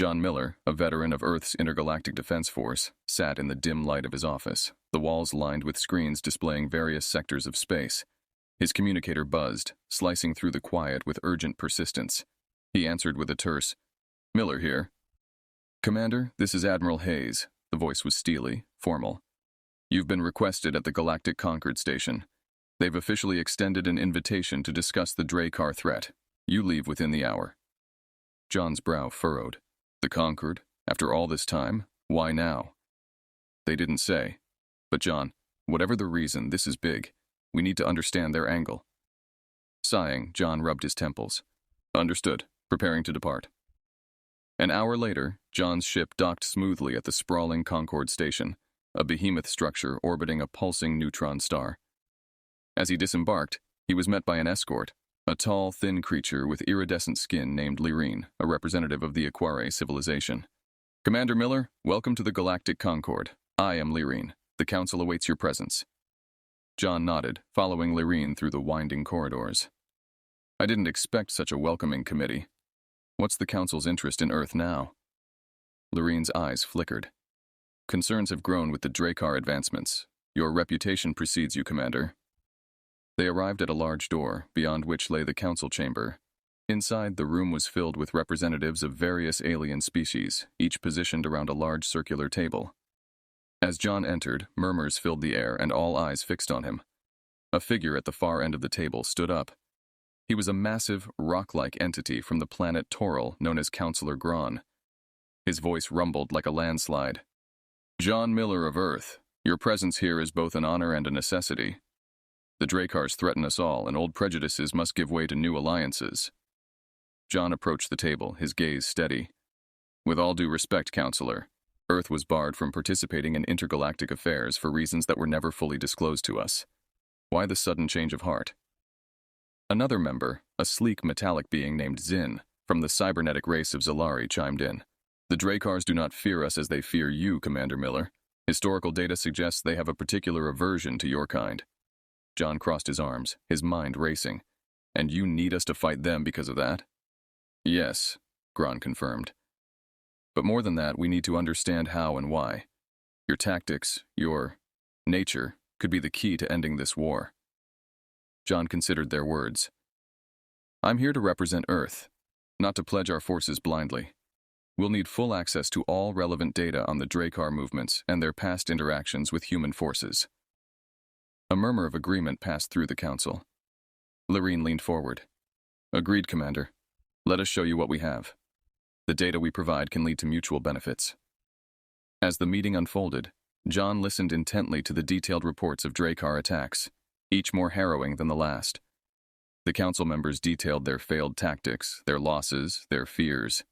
John Miller, a veteran of Earth's intergalactic defense force, sat in the dim light of his office, the walls lined with screens displaying various sectors of space. His communicator buzzed, slicing through the quiet with urgent persistence. He answered with a terse, "Miller here." "Commander, this is Admiral Hayes." The voice was steely, formal. "You've been requested at the Galactic Concord station. They've officially extended an invitation to discuss the Drakkar threat. You leave within the hour." John's brow furrowed. The Concord? After all this time? Why now? They didn't say. But John, whatever the reason, this is big. We need to understand their angle. Sighing, John rubbed his temples. "Understood. Preparing to depart." An hour later, John's ship docked smoothly at the sprawling Concord station, a behemoth structure orbiting a pulsing neutron star. As he disembarked, he was met by an escort, a tall, thin creature with iridescent skin named Lyrine, a representative of the Aquare civilization. "Commander Miller, welcome to the Galactic Concord. I am Lyrine. The Council awaits your presence." John nodded, following Lyrine through the winding corridors. "I didn't expect such a welcoming committee. What's the Council's interest in Earth now?" Lyrine's eyes flickered. "Concerns have grown with the Drakkar advancements. Your reputation precedes you, Commander." They arrived at a large door, beyond which lay the council chamber. Inside, the room was filled with representatives of various alien species, each positioned around a large circular table. As John entered, murmurs filled the air and all eyes fixed on him. A figure at the far end of the table stood up. He was a massive, rock-like entity from the planet Toril known as Counselor Gron. His voice rumbled like a landslide. "John Miller of Earth, your presence here is both an honor and a necessity. The Drakkars threaten us all, and old prejudices must give way to new alliances." John approached the table, his gaze steady. "With all due respect, Counselor, Earth was barred from participating in intergalactic affairs for reasons that were never fully disclosed to us. Why the sudden change of heart?" Another member, a sleek metallic being named Zin, from the cybernetic race of Zalari, chimed in. "The Drakkars do not fear us as they fear you, Commander Miller. Historical data suggests they have a particular aversion to your kind." John crossed his arms, his mind racing. "And you need us to fight them because of that?" "Yes," Gron confirmed. "But more than that, we need to understand how and why. Your tactics, your nature, could be the key to ending this war." John considered their words. "I'm here to represent Earth, not to pledge our forces blindly. We'll need full access to all relevant data on the Drakkar movements and their past interactions with human forces." A murmur of agreement passed through the council. Lyrine leaned forward. "Agreed, Commander. Let us show you what we have. The data we provide can lead to mutual benefits." As the meeting unfolded, John listened intently to the detailed reports of Drakkar attacks, each more harrowing than the last. The council members detailed their failed tactics, their losses, their fears.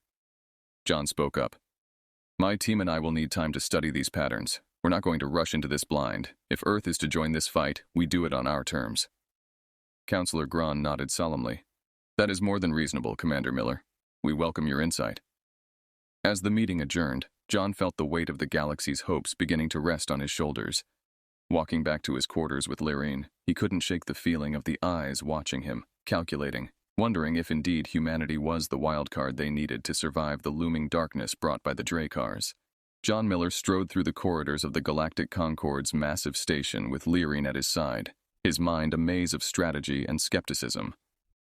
John spoke up. "My team and I will need time to study these patterns. We're not going to rush into this blind. If Earth is to join this fight, we do it on our terms." Counselor Gron nodded solemnly. "That is more than reasonable, Commander Miller. We welcome your insight." As the meeting adjourned, John felt the weight of the galaxy's hopes beginning to rest on his shoulders. Walking back to his quarters with Lyrine, he couldn't shake the feeling of the eyes watching him, calculating, wondering if indeed humanity was the wild card they needed to survive the looming darkness brought by the Drakkars. John Miller strode through the corridors of the Galactic Concord's massive station with Lyrine at his side, his mind a maze of strategy and skepticism.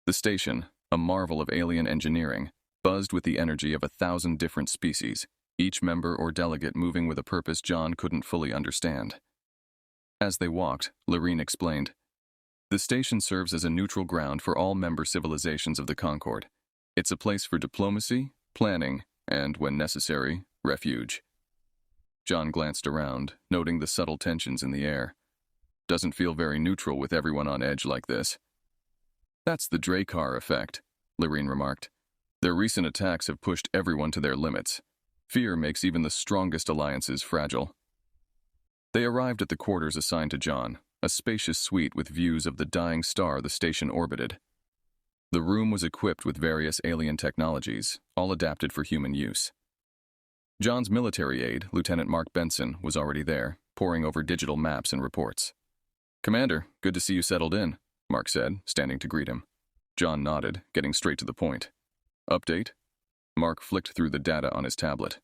The station, a marvel of alien engineering, buzzed with the energy of 1,000 different species, each member or delegate moving with a purpose John couldn't fully understand. As they walked, Lyrine explained, "The station serves as a neutral ground for all member civilizations of the Concord. It's a place for diplomacy, planning, and, when necessary, refuge." John glanced around, noting the subtle tensions in the air. "Doesn't feel very neutral with everyone on edge like this." "That's the Drakkar effect," Lyrine remarked. "Their recent attacks have pushed everyone to their limits. Fear makes even the strongest alliances fragile." They arrived at the quarters assigned to John, a spacious suite with views of the dying star the station orbited. The room was equipped with various alien technologies, all adapted for human use. John's military aide, Lieutenant Mark Benson, was already there, poring over digital maps and reports. "Commander, good to see you settled in," Mark said, standing to greet him. John nodded, getting straight to the point. "Update?" Mark flicked through the data on his tablet.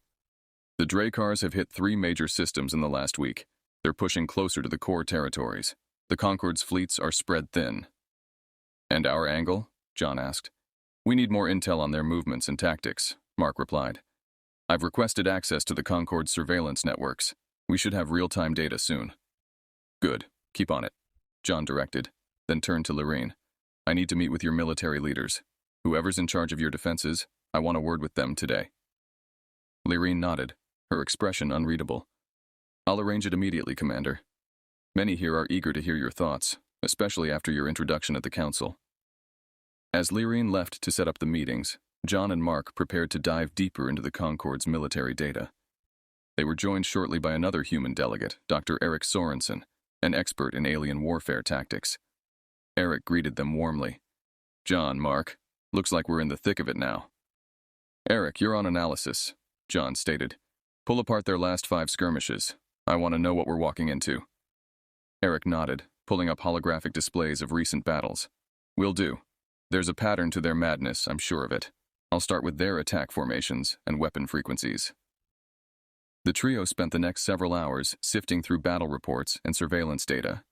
The Dracars have hit 3 major systems in the last week. They're pushing closer to the core territories. The Concorde's fleets are spread thin. And our angle? John asked. We need more intel on their movements and tactics, Mark replied. I've requested access to the Concorde's surveillance networks. We should have real-time data soon. Good. Keep on it, John directed, then turned to Lorene. I need to meet with your military leaders. Whoever's in charge of your defenses, I want a word with them today. Lorene nodded, her expression unreadable. I'll arrange it immediately, Commander. Many here are eager to hear your thoughts, especially after your introduction at the Council. As Lorene left to set up the meetings, John and Mark prepared to dive deeper into the Concorde's military data. They were joined shortly by another human delegate, Dr. Eric Sorensen, an expert in alien warfare tactics. Eric greeted them warmly. John, Mark, looks like we're in the thick of it now. Eric, you're on analysis, John stated. Pull apart their last 5 skirmishes. I want to know what we're walking into. Eric nodded, pulling up holographic displays of recent battles. Will do. There's a pattern to their madness, I'm sure of it. I'll start with their attack formations and weapon frequencies. The trio spent the next several hours sifting through battle reports and surveillance data.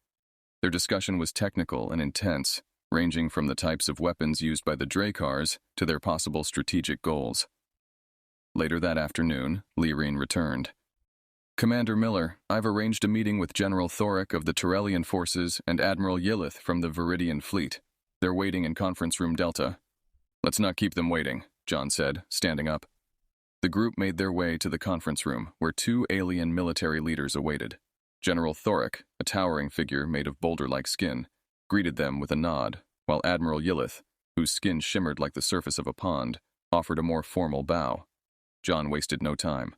Their discussion was technical and intense, ranging from the types of weapons used by the Dracars to their possible strategic goals. Later that afternoon, Lorene returned. Commander Miller, I've arranged a meeting with General Thoric of the Turellian forces and Admiral Yillith from the Viridian fleet. They're waiting in Conference Room Delta. Let's not keep them waiting, John said, standing up. The group made their way to the conference room, where 2 alien military leaders awaited. General Thoric, a towering figure made of boulder-like skin, greeted them with a nod, while Admiral Yillith, whose skin shimmered like the surface of a pond, offered a more formal bow. John wasted no time.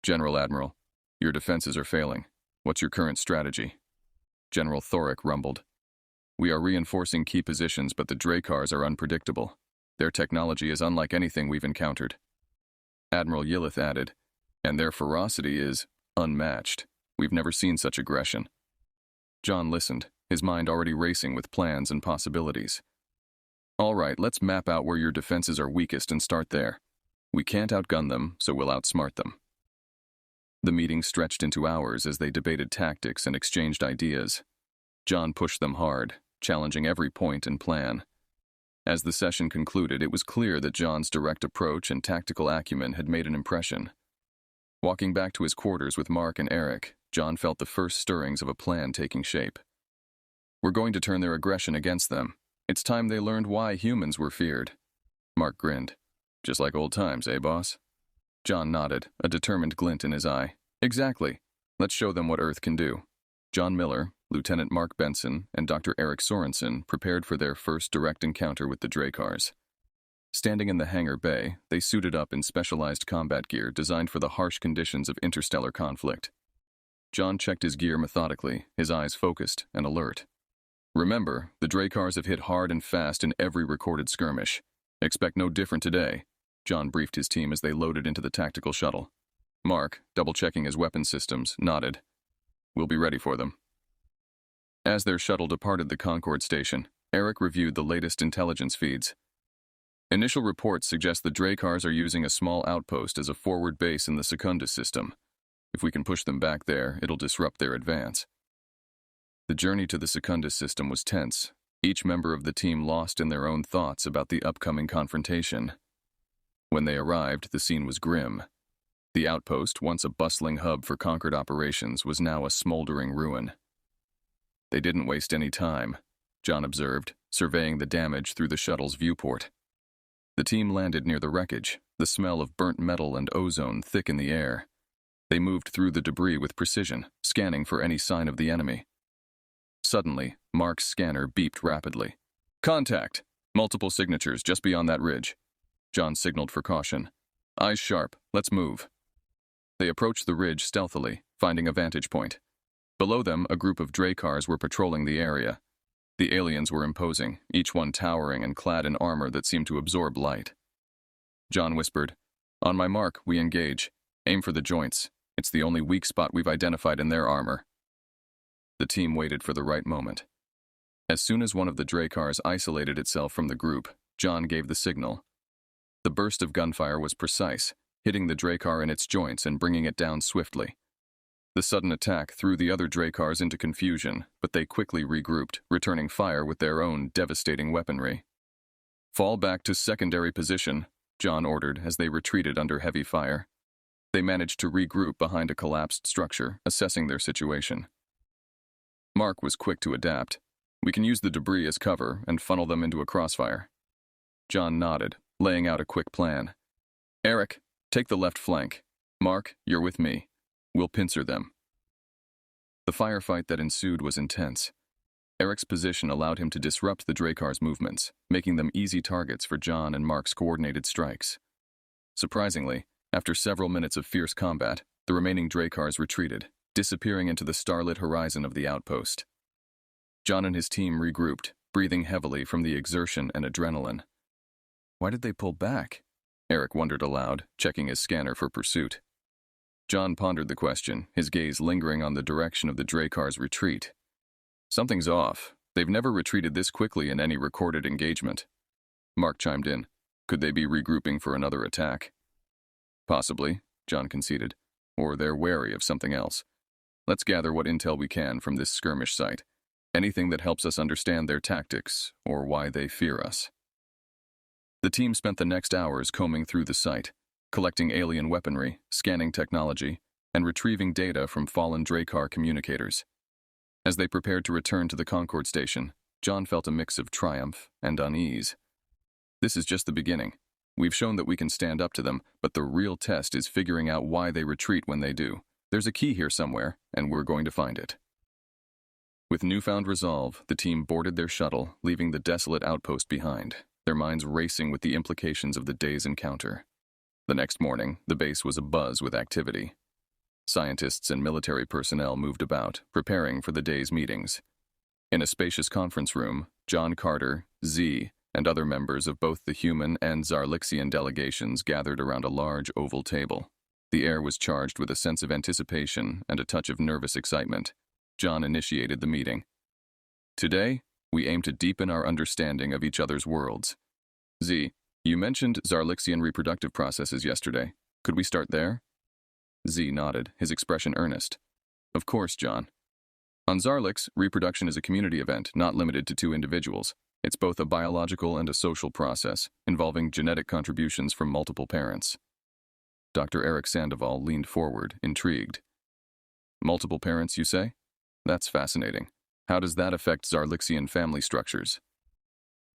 General Admiral, your defenses are failing. What's your current strategy? General Thoric rumbled. We are reinforcing key positions, but the Dracars are unpredictable. Their technology is unlike anything we've encountered. Admiral Yillith added, and their ferocity is unmatched. We've never seen such aggression. John listened, his mind already racing with plans and possibilities. All right, let's map out where your defenses are weakest and start there. We can't outgun them, so we'll outsmart them. The meeting stretched into hours as they debated tactics and exchanged ideas. John pushed them hard, challenging every point and plan. As the session concluded, it was clear that John's direct approach and tactical acumen had made an impression. Walking back to his quarters with Mark and Eric, John felt the first stirrings of a plan taking shape. We're going to turn their aggression against them. It's time they learned why humans were feared. Mark grinned. Just like old times, eh, boss? John nodded, a determined glint in his eye. Exactly. Let's show them what Earth can do. John Miller, Lieutenant Mark Benson, and Dr. Eric Sorensen prepared for their first direct encounter with the Dracars. Standing in the hangar bay, they suited up in specialized combat gear designed for the harsh conditions of interstellar conflict. John checked his gear methodically, his eyes focused and alert. Remember, the Dracars have hit hard and fast in every recorded skirmish. Expect no different today, John briefed his team as they loaded into the tactical shuttle. Mark, double-checking his weapon systems, nodded. We'll be ready for them. As their shuttle departed the Concorde station, Eric reviewed the latest intelligence feeds. Initial reports suggest the Dracars are using a small outpost as a forward base in the Secundus system. If we can push them back there, it'll disrupt their advance. The journey to the Secundus system was tense, each member of the team lost in their own thoughts about the upcoming confrontation. When they arrived, the scene was grim. The outpost, once a bustling hub for Concord operations, was now a smoldering ruin. They didn't waste any time, John observed, surveying the damage through the shuttle's viewport. The team landed near the wreckage, the smell of burnt metal and ozone thick in the air. They moved through the debris with precision, scanning for any sign of the enemy. Suddenly, Mark's scanner beeped rapidly. Contact! Multiple signatures just beyond that ridge. John signaled for caution. Eyes sharp, let's move. They approached the ridge stealthily, finding a vantage point. Below them, a group of Dracars were patrolling the area. The aliens were imposing, each one towering and clad in armor that seemed to absorb light. John whispered, On my mark, we engage. Aim for the joints. It's the only weak spot we've identified in their armor. The team waited for the right moment. As soon as one of the Dracars isolated itself from the group, John gave the signal. The burst of gunfire was precise, hitting the Drakkar in its joints and bringing it down swiftly. The sudden attack threw the other Drakkars into confusion, but they quickly regrouped, returning fire with their own devastating weaponry. "Fall back to secondary position," John ordered as they retreated under heavy fire. They managed to regroup behind a collapsed structure, assessing their situation. Mark was quick to adapt. "We can use the debris as cover and funnel them into a crossfire." John nodded, laying out a quick plan. "Eric, take the left flank. Mark, you're with me. We'll pincer them." The firefight that ensued was intense. Eric's position allowed him to disrupt the Drakkar's movements, making them easy targets for John and Mark's coordinated strikes. Surprisingly, after several minutes of fierce combat, the remaining Drakkars retreated, disappearing into the starlit horizon of the outpost. John and his team regrouped, breathing heavily from the exertion and adrenaline. Why did they pull back? Eric wondered aloud, checking his scanner for pursuit. John pondered the question, his gaze lingering on the direction of the Drakkar's retreat. "Something's off. They've never retreated this quickly in any recorded engagement." Mark chimed in. "Could they be regrouping for another attack?" "Possibly," John conceded. "Or they're wary of something else. Let's gather what intel we can from this skirmish site. Anything that helps us understand their tactics, or why they fear us." The team spent the next hours combing through the site, collecting alien weaponry, scanning technology, and retrieving data from fallen Drakkar communicators. As they prepared to return to the Concord station, John felt a mix of triumph and unease. This is just the beginning. We've shown that we can stand up to them, but the real test is figuring out why they retreat when they do. There's a key here somewhere, and we're going to find it. With newfound resolve, the team boarded their shuttle, leaving the desolate outpost behind, their minds racing with the implications of the day's encounter. The next morning, the base was abuzz with activity. Scientists and military personnel moved about, preparing for the day's meetings. In a spacious conference room, John Carter, Z, and other members of both the human and Zarlixian delegations gathered around a large oval table. The air was charged with a sense of anticipation and a touch of nervous excitement. John initiated the meeting. "Today, we aim to deepen our understanding of each other's worlds. Z, you mentioned Zarlixian reproductive processes yesterday. Could we start there?" Z nodded, his expression earnest. "Of course, John. On Zarlix, reproduction is a community event, not limited to two individuals. It's both a biological and a social process, involving genetic contributions from multiple parents." Dr. Eric Sandoval leaned forward, intrigued. "Multiple parents, you say? That's fascinating. How does that affect Zarlixian family structures?"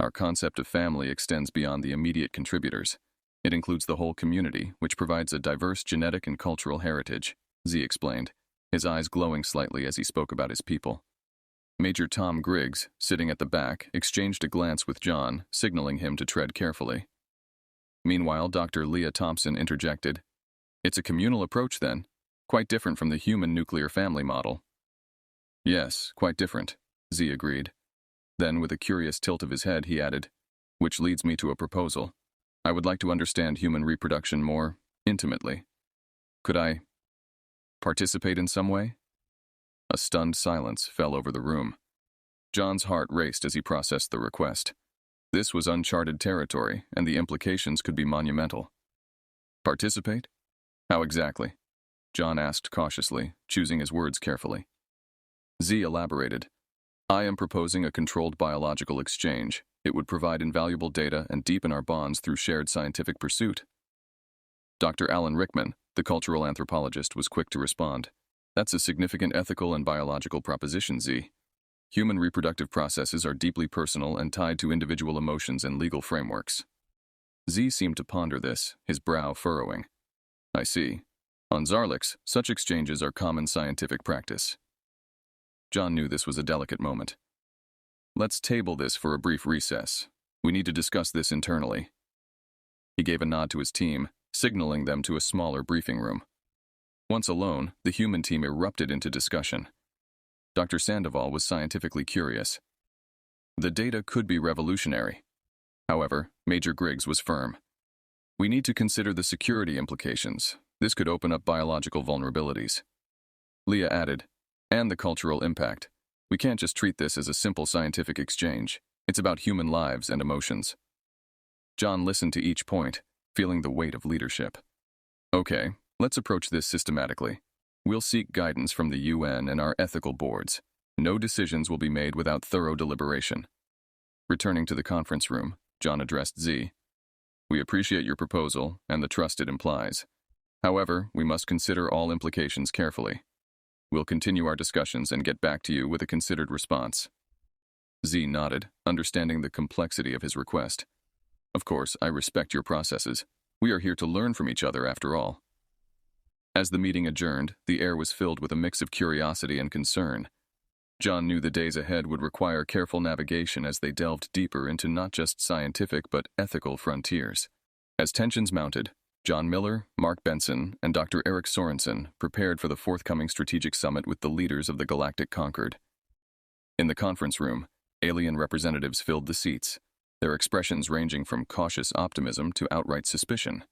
"Our concept of family extends beyond the immediate contributors. It includes the whole community, which provides a diverse genetic and cultural heritage," Z explained, his eyes glowing slightly as he spoke about his people. Major Tom Griggs, sitting at the back, exchanged a glance with John, signaling him to tread carefully. Meanwhile, Dr. Leah Thompson interjected, "It's a communal approach then, quite different from the human nuclear family model." "Yes, quite different," Z agreed. Then, with a curious tilt of his head, he added, "Which leads me to a proposal. I would like to understand human reproduction more intimately. Could I participate in some way?" A stunned silence fell over the room. John's heart raced as he processed the request. This was uncharted territory, and the implications could be monumental. "Participate? How exactly?" John asked cautiously, choosing his words carefully. Z elaborated, "I am proposing a controlled biological exchange. It would provide invaluable data and deepen our bonds through shared scientific pursuit." Dr. Alan Rickman, the cultural anthropologist, was quick to respond. "That's a significant ethical and biological proposition, Z. Human reproductive processes are deeply personal and tied to individual emotions and legal frameworks." Z seemed to ponder this, his brow furrowing. "I see. On Zarlix, such exchanges are common scientific practice." John knew this was a delicate moment. "Let's table this for a brief recess. We need to discuss this internally." He gave a nod to his team, signaling them to a smaller briefing room. Once alone, the human team erupted into discussion. Dr. Sandoval was scientifically curious. The data could be revolutionary. However, Major Griggs was firm. "We need to consider the security implications. This could open up biological vulnerabilities." Leah added, "And the cultural impact. We can't just treat this as a simple scientific exchange. It's about human lives and emotions." John listened to each point, feeling the weight of leadership. Okay, let's approach this systematically. We'll seek guidance from the UN and our ethical boards. No decisions will be made without thorough deliberation. Returning to the conference room, John addressed Z. We appreciate your proposal and the trust it implies. However, we must consider all implications carefully. We'll continue our discussions and get back to you with a considered response. Z nodded, understanding the complexity of his request. Of course, I respect your processes. We are here to learn from each other after all. As the meeting adjourned, the air was filled with a mix of curiosity and concern. John knew the days ahead would require careful navigation as they delved deeper into not just scientific but ethical frontiers. As tensions mounted, John Miller, Mark Benson, and Dr. Eric Sorensen prepared for the forthcoming strategic summit with the leaders of the Galactic Concord. In the conference room, alien representatives filled the seats, their expressions ranging from cautious optimism to outright suspicion.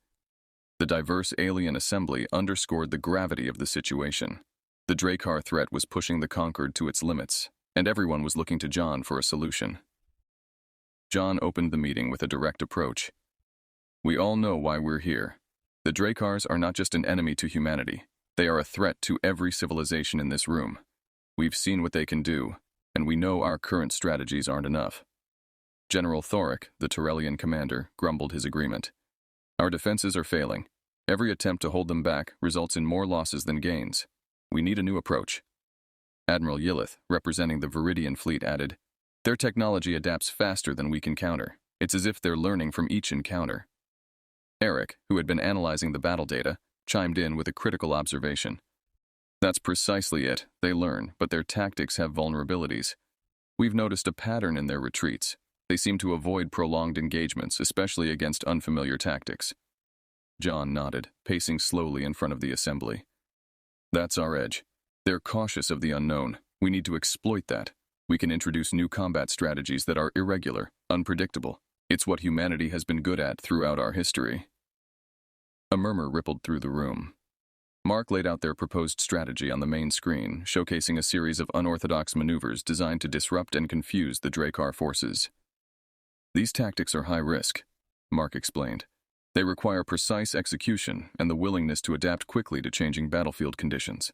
The diverse alien assembly underscored the gravity of the situation. The Drakkar threat was pushing the Concord to its limits, and everyone was looking to John for a solution. John opened the meeting with a direct approach. We all know why we're here. The Drakkars are not just an enemy to humanity. They are a threat to every civilization in this room. We've seen what they can do, and we know our current strategies aren't enough. General Thoric, the Tyrellian commander, grumbled his agreement. Our defenses are failing. Every attempt to hold them back results in more losses than gains. We need a new approach. Admiral Yillith, representing the Viridian fleet, added, Their technology adapts faster than we can counter. It's as if they're learning from each encounter. Eric, who had been analyzing the battle data, chimed in with a critical observation. That's precisely it. They learn, but their tactics have vulnerabilities. We've noticed a pattern in their retreats. They seem to avoid prolonged engagements, especially against unfamiliar tactics. John nodded, pacing slowly in front of the assembly. That's our edge. They're cautious of the unknown. We need to exploit that. We can introduce new combat strategies that are irregular, unpredictable. It's what humanity has been good at throughout our history. A murmur rippled through the room. Mark laid out their proposed strategy on the main screen, showcasing a series of unorthodox maneuvers designed to disrupt and confuse the Drakkar forces. These tactics are high risk, Mark explained. They require precise execution and the willingness to adapt quickly to changing battlefield conditions.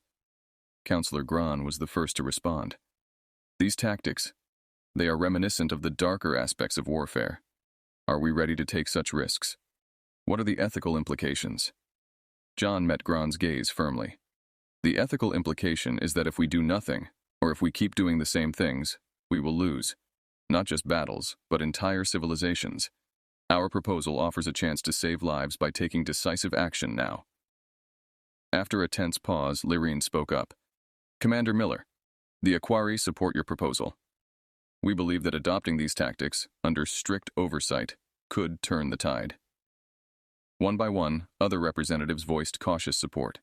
Counselor Gran was the first to respond. These tactics, they are reminiscent of the darker aspects of warfare. Are we ready to take such risks? What are the ethical implications? John met Gran's gaze firmly. The ethical implication is that if we do nothing, or if we keep doing the same things, we will lose. Not just battles, but entire civilizations. Our proposal offers a chance to save lives by taking decisive action now. After a tense pause, Lyrene spoke up. Commander Miller, the Aquari support your proposal. We believe that adopting these tactics, under strict oversight, could turn the tide. One by one, other representatives voiced cautious support.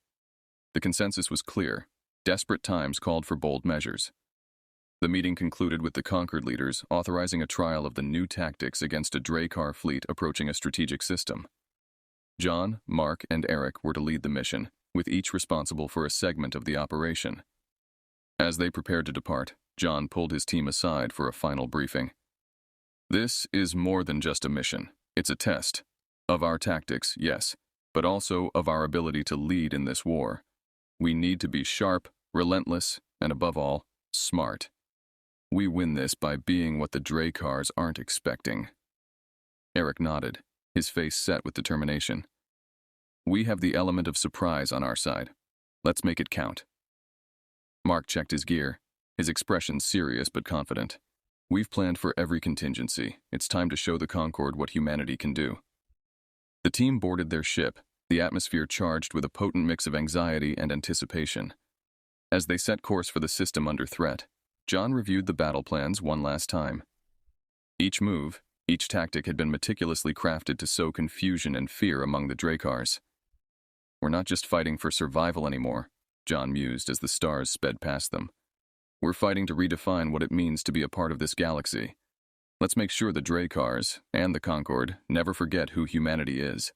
The consensus was clear. Desperate times called for bold measures. The meeting concluded with the Concord leaders authorizing a trial of the new tactics against a Drakkar fleet approaching a strategic system. John, Mark, and Eric were to lead the mission, with each responsible for a segment of the operation. As they prepared to depart, John pulled his team aside for a final briefing. This is more than just a mission. It's a test. Of our tactics, yes, but also of our ability to lead in this war. We need to be sharp, relentless, and above all, smart. We win this by being what the Drakkars aren't expecting. Eric nodded, his face set with determination. We have the element of surprise on our side. Let's make it count. Mark checked his gear, his expression serious but confident. We've planned for every contingency. It's time to show the Concord what humanity can do. The team boarded their ship, the atmosphere charged with a potent mix of anxiety and anticipation. As they set course for the system under threat, John reviewed the battle plans one last time. Each move, each tactic had been meticulously crafted to sow confusion and fear among the Drakkars. We're not just fighting for survival anymore, John mused as the stars sped past them. We're fighting to redefine what it means to be a part of this galaxy. Let's make sure the Drakkars, and the Concord, never forget who humanity is.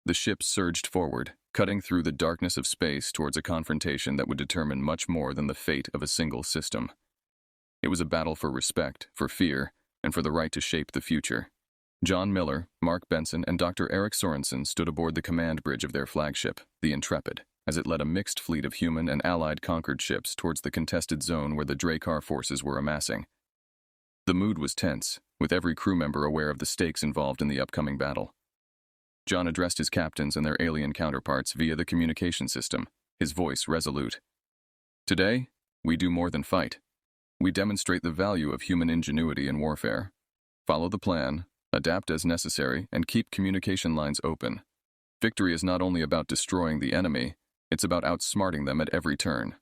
The ship surged forward, cutting through the darkness of space towards a confrontation that would determine much more than the fate of a single system. It was a battle for respect, for fear, and for the right to shape the future. John Miller, Mark Benson, and Dr. Eric Sorensen stood aboard the command bridge of their flagship, the Intrepid, as it led a mixed fleet of human and allied Concord ships towards the contested zone where the Drakkar forces were amassing. The mood was tense, with every crew member aware of the stakes involved in the upcoming battle. John addressed his captains and their alien counterparts via the communication system, his voice resolute. "Today, we do more than fight. We demonstrate the value of human ingenuity in warfare. Follow the plan, adapt as necessary, and keep communication lines open. Victory is not only about destroying the enemy, it's about outsmarting them at every turn."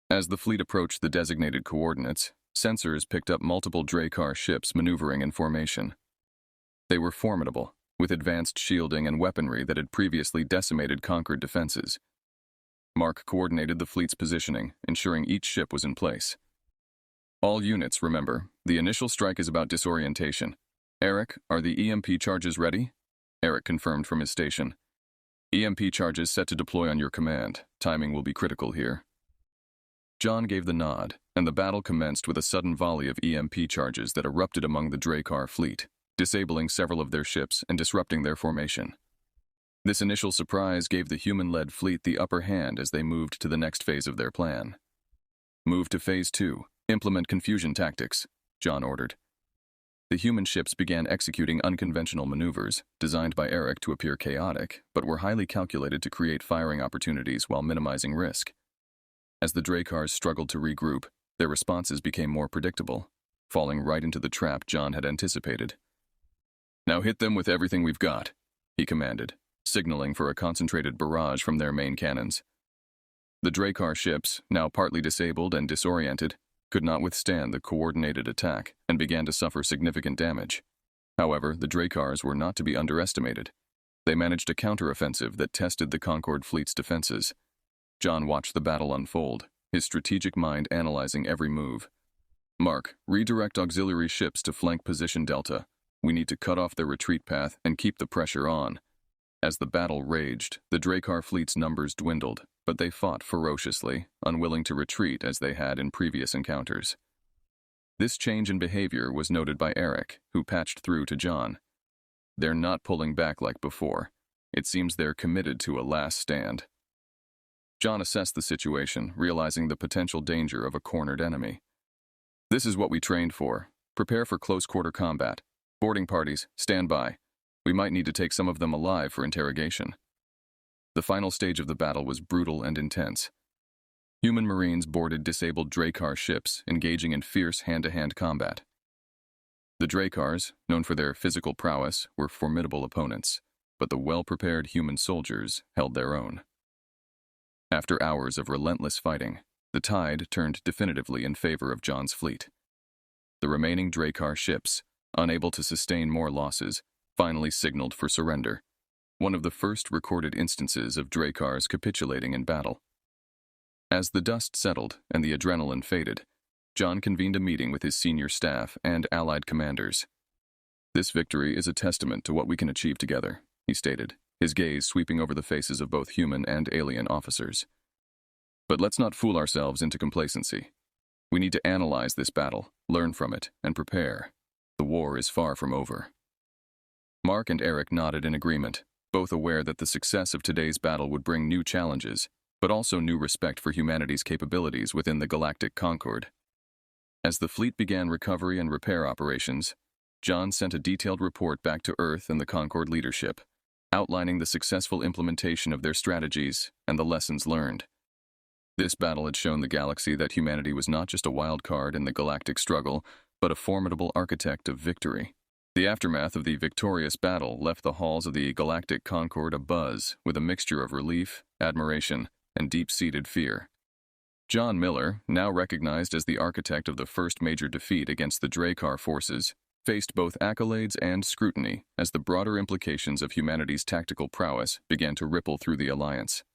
As the fleet approached the designated coordinates, sensors picked up multiple Drakkar ships maneuvering in formation. They were formidable, with advanced shielding and weaponry that had previously decimated Concord defenses. Mark coordinated the fleet's positioning, ensuring each ship was in place. "All units, remember, the initial strike is about disorientation. Eric, are the EMP charges ready?" Eric confirmed from his station. "EMP charges set to deploy on your command. Timing will be critical here." John gave the nod, and the battle commenced with a sudden volley of EMP charges that erupted among the Drakkar fleet, disabling several of their ships and disrupting their formation. This initial surprise gave the human-led fleet the upper hand as they moved to the next phase of their plan. "Move to Phase 2. Implement confusion tactics," John ordered. The human ships began executing unconventional maneuvers, designed by Eric to appear chaotic, but were highly calculated to create firing opportunities while minimizing risk. As the Drakkars struggled to regroup, their responses became more predictable, falling right into the trap John had anticipated. "Now hit them with everything we've got," he commanded, signaling for a concentrated barrage from their main cannons. The Drakkar ships, now partly disabled and disoriented, could not withstand the coordinated attack and began to suffer significant damage. However, the Drakkars were not to be underestimated. They managed a counteroffensive that tested the Concord fleet's defenses. John watched the battle unfold, his strategic mind analyzing every move. "Mark, redirect auxiliary ships to flank position Delta. We need to cut off their retreat path and keep the pressure on." As the battle raged, the Drakkar fleet's numbers dwindled, but they fought ferociously, unwilling to retreat as they had in previous encounters. This change in behavior was noted by Eric, who patched through to John. "They're not pulling back like before. It seems they're committed to a last stand." John assessed the situation, realizing the potential danger of a cornered enemy. "This is what we trained for. Prepare for close-quarter combat. Boarding parties, stand by. We might need to take some of them alive for interrogation." The final stage of the battle was brutal and intense. Human Marines boarded disabled Drakkar ships, engaging in fierce hand-to-hand combat. The Drakkars, known for their physical prowess, were formidable opponents, but the well-prepared human soldiers held their own. After hours of relentless fighting, the tide turned definitively in favor of John's fleet. The remaining Drakkar ships, unable to sustain more losses, finally signaled for surrender, one of the first recorded instances of Drakkars capitulating in battle. As the dust settled and the adrenaline faded, John convened a meeting with his senior staff and allied commanders. "This victory is a testament to what we can achieve together," he stated, his gaze sweeping over the faces of both human and alien officers. "But let's not fool ourselves into complacency. We need to analyze this battle, learn from it, and prepare. The war is far from over." Mark and Eric nodded in agreement, both aware that the success of today's battle would bring new challenges, but also new respect for humanity's capabilities within the Galactic Concord. As the fleet began recovery and repair operations, John sent a detailed report back to Earth and the Concord leadership, outlining the successful implementation of their strategies and the lessons learned. This battle had shown the galaxy that humanity was not just a wild card in the galactic struggle, but a formidable architect of victory. The aftermath of the victorious battle left the halls of the Galactic Concord abuzz with a mixture of relief, admiration, and deep-seated fear. John Miller, now recognized as the architect of the first major defeat against the Drakkar forces, faced both accolades and scrutiny as the broader implications of humanity's tactical prowess began to ripple through the Alliance.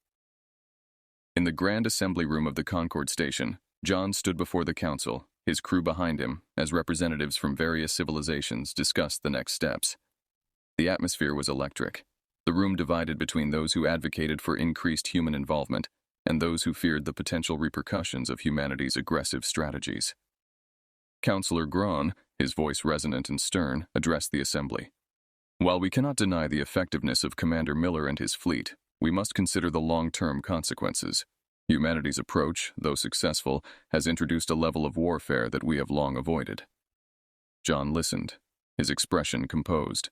In the grand assembly room of the Concord station, John stood before the council, his crew behind him, as representatives from various civilizations discussed the next steps. The atmosphere was electric, the room divided between those who advocated for increased human involvement and those who feared the potential repercussions of humanity's aggressive strategies. Counselor Graun, his voice resonant and stern, addressed the assembly. While we cannot deny the effectiveness of Commander Miller and his fleet, we must consider the long-term consequences. Humanity's approach, though successful, has introduced a level of warfare that we have long avoided. John listened, his expression composed.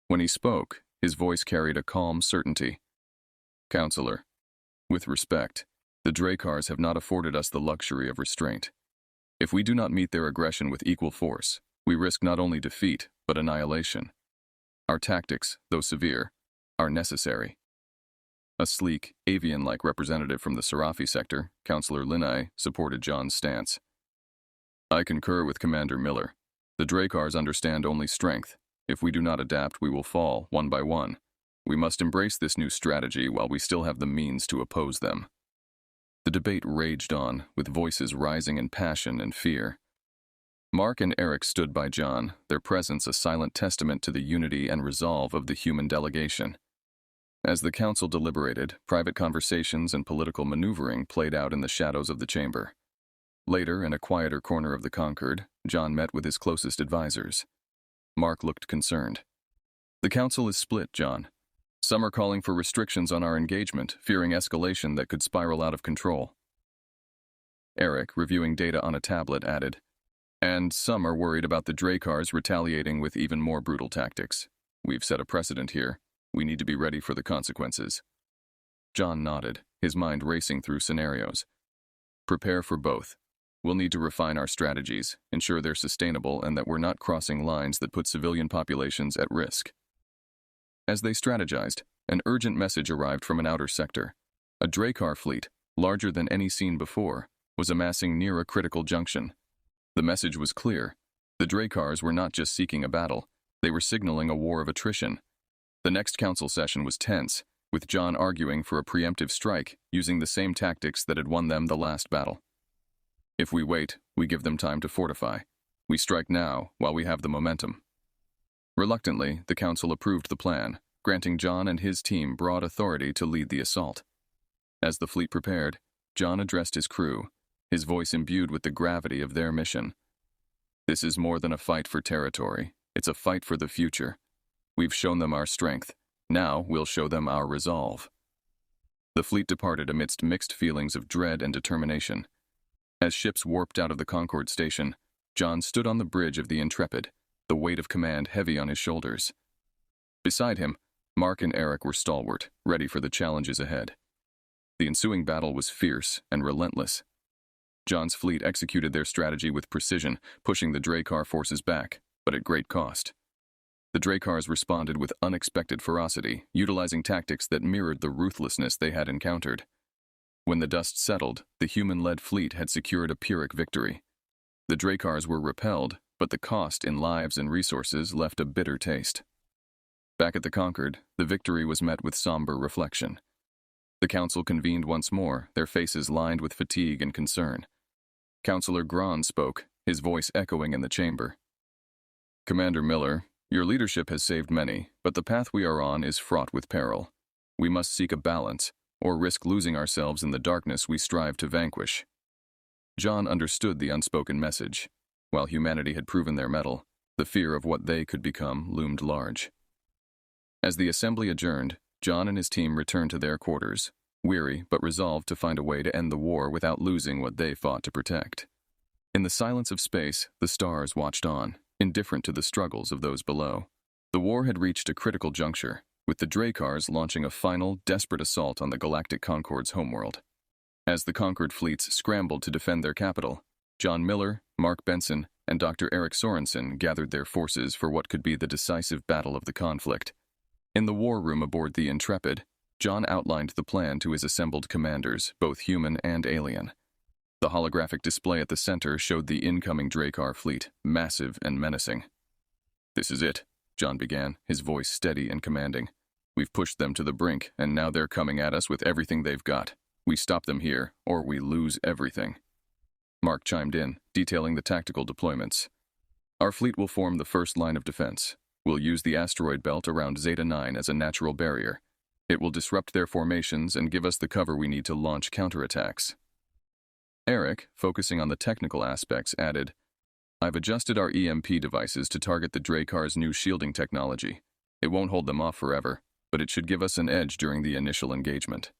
When he spoke, his voice carried a calm certainty. Counselor, with respect, the Dracars have not afforded us the luxury of restraint. If we do not meet their aggression with equal force, we risk not only defeat, but annihilation. Our tactics, though severe, are necessary. A sleek, avian-like representative from the Sci-Fi sector, Counselor Linai, supported John's stance. I concur with Commander Miller. The Dracars understand only strength. If we do not adapt, we will fall, one by one. We must embrace this new strategy while we still have the means to oppose them. The debate raged on, with voices rising in passion and fear. Mark and Eric stood by John, their presence a silent testament to the unity and resolve of the human delegation. As the council deliberated, private conversations and political maneuvering played out in the shadows of the chamber. Later, in a quieter corner of the Concord, John met with his closest advisors. Mark looked concerned. The council is split, John. Some are calling for restrictions on our engagement, fearing escalation that could spiral out of control. Eric, reviewing data on a tablet, added, and some are worried about the Dracars retaliating with even more brutal tactics. We've set a precedent here. We need to be ready for the consequences. John nodded, his mind racing through scenarios. Prepare for both. We'll need to refine our strategies, ensure they're sustainable, and that we're not crossing lines that put civilian populations at risk. As they strategized, an urgent message arrived from an outer sector. A Dracar fleet, larger than any seen before, was amassing near a critical junction. The message was clear. The Dracars were not just seeking a battle, they were signaling a war of attrition. The next council session was tense, with John arguing for a preemptive strike using the same tactics that had won them the last battle. If we wait, we give them time to fortify. We strike now while we have the momentum. Reluctantly, the council approved the plan, granting John and his team broad authority to lead the assault. As the fleet prepared, John addressed his crew, his voice imbued with the gravity of their mission. This is more than a fight for territory. It's a fight for the future. We've shown them our strength. Now we'll show them our resolve. The fleet departed amidst mixed feelings of dread and determination. As ships warped out of the Concord station, John stood on the bridge of the Intrepid, the weight of command heavy on his shoulders. Beside him, Mark and Eric were stalwart, ready for the challenges ahead. The ensuing battle was fierce and relentless. John's fleet executed their strategy with precision, pushing the Dracar forces back, but at great cost. The Dracars responded with unexpected ferocity, utilizing tactics that mirrored the ruthlessness they had encountered. When the dust settled, the human-led fleet had secured a Pyrrhic victory. The Dracars were repelled, but the cost in lives and resources left a bitter taste. Back at the Concord, the victory was met with somber reflection. The council convened once more, their faces lined with fatigue and concern. Counselor Graun spoke, his voice echoing in the chamber. Commander Miller, your leadership has saved many, but the path we are on is fraught with peril. We must seek a balance, or risk losing ourselves in the darkness we strive to vanquish. John understood the unspoken message. While humanity had proven their mettle, the fear of what they could become loomed large. As the assembly adjourned, John and his team returned to their quarters, weary but resolved to find a way to end the war without losing what they fought to protect. In the silence of space, the stars watched on, indifferent to the struggles of those below. The war had reached a critical juncture, with the Dracars launching a final, desperate assault on the Galactic Concord's homeworld. As the conquered fleets scrambled to defend their capital, John Miller, Mark Benson, and Dr. Eric Sorensen gathered their forces for what could be the decisive battle of the conflict. In the war room aboard the Intrepid, John outlined the plan to his assembled commanders, both human and alien. The holographic display at the center showed the incoming Dracar fleet, massive and menacing. This is it, John began, his voice steady and commanding. We've pushed them to the brink, and now they're coming at us with everything they've got. We stop them here, or we lose everything. Mark chimed in, detailing the tactical deployments. Our fleet will form the first line of defense. We'll use the asteroid belt around Zeta 9 as a natural barrier. It will disrupt their formations and give us the cover we need to launch counterattacks. Eric, focusing on the technical aspects, added, I've adjusted our EMP devices to target the Drakar's new shielding technology. It won't hold them off forever, but it should give us an edge during the initial engagement.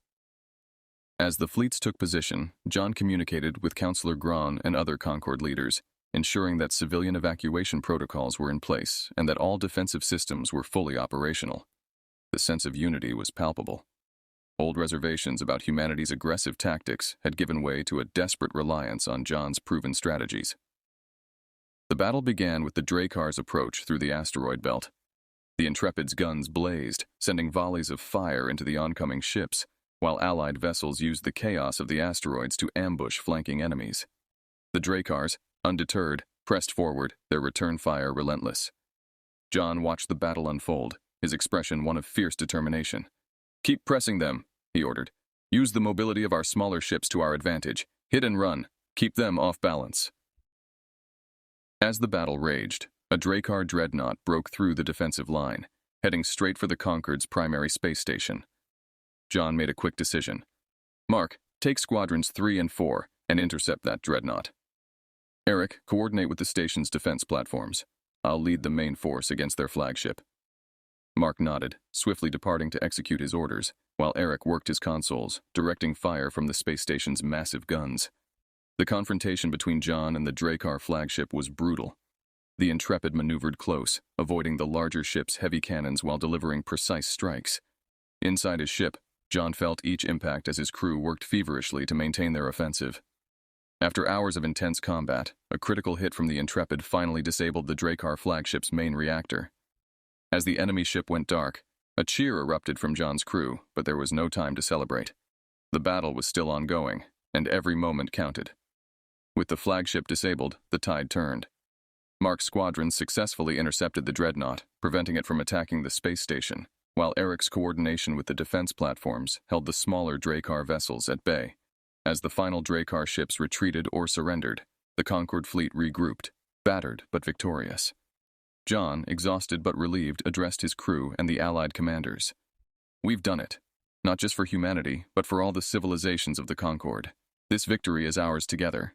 As the fleets took position, John communicated with Counselor Gran and other Concord leaders, ensuring that civilian evacuation protocols were in place and that all defensive systems were fully operational. The sense of unity was palpable. Old reservations about humanity's aggressive tactics had given way to a desperate reliance on John's proven strategies. The battle began with the Drakar's approach through the asteroid belt. The Intrepid's guns blazed, sending volleys of fire into the oncoming ships, while Allied vessels used the chaos of the asteroids to ambush flanking enemies. The Drakars, undeterred, pressed forward, their return fire relentless. John watched the battle unfold, his expression one of fierce determination. "Keep pressing them," he ordered. "Use the mobility of our smaller ships to our advantage. Hit and run. Keep them off balance." As the battle raged, a Drakar dreadnought broke through the defensive line, heading straight for the Concord's primary space station. John made a quick decision. "Mark, take Squadrons 3 and 4 and intercept that dreadnought. Eric, coordinate with the station's defense platforms. I'll lead the main force against their flagship." Mark nodded, swiftly departing to execute his orders, while Eric worked his consoles, directing fire from the space station's massive guns. The confrontation between John and the Drakar flagship was brutal. The Intrepid maneuvered close, avoiding the larger ship's heavy cannons while delivering precise strikes. Inside his ship, John felt each impact as his crew worked feverishly to maintain their offensive. After hours of intense combat, a critical hit from the Intrepid finally disabled the Drakar flagship's main reactor. As the enemy ship went dark, a cheer erupted from John's crew, but there was no time to celebrate. The battle was still ongoing, and every moment counted. With the flagship disabled, the tide turned. Mark's squadron successfully intercepted the dreadnought, preventing it from attacking the space station, while Eric's coordination with the defense platforms held the smaller Drakar vessels at bay. As the final Drakar ships retreated or surrendered, the Concord fleet regrouped, battered but victorious. John, exhausted but relieved, addressed his crew and the Allied commanders. "We've done it, not just for humanity, but for all the civilizations of the Concord. This victory is ours together."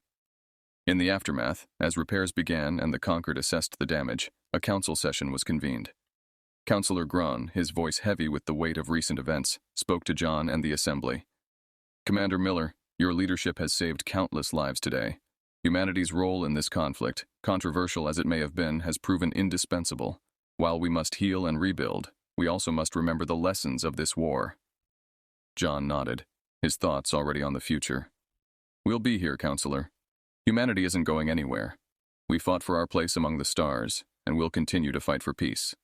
In the aftermath, as repairs began and the Concord assessed the damage, a council session was convened. Counselor Gran, his voice heavy with the weight of recent events, spoke to John and the assembly. "Commander Miller, your leadership has saved countless lives today. Humanity's role in this conflict, controversial as it may have been, has proven indispensable. While we must heal and rebuild, we also must remember the lessons of this war." John nodded, his thoughts already on the future. "We'll be here, Counselor. Humanity isn't going anywhere. We fought for our place among the stars, and we'll continue to fight for peace."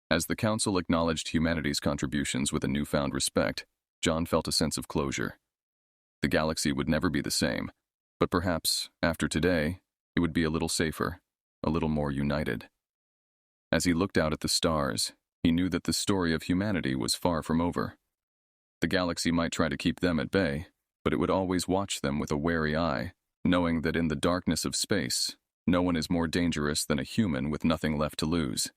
As the Council acknowledged humanity's contributions with a newfound respect, John felt a sense of closure. The galaxy would never be the same, but perhaps, after today, it would be a little safer, a little more united. As he looked out at the stars, he knew that the story of humanity was far from over. The galaxy might try to keep them at bay, but it would always watch them with a wary eye, knowing that in the darkness of space, no one is more dangerous than a human with nothing left to lose.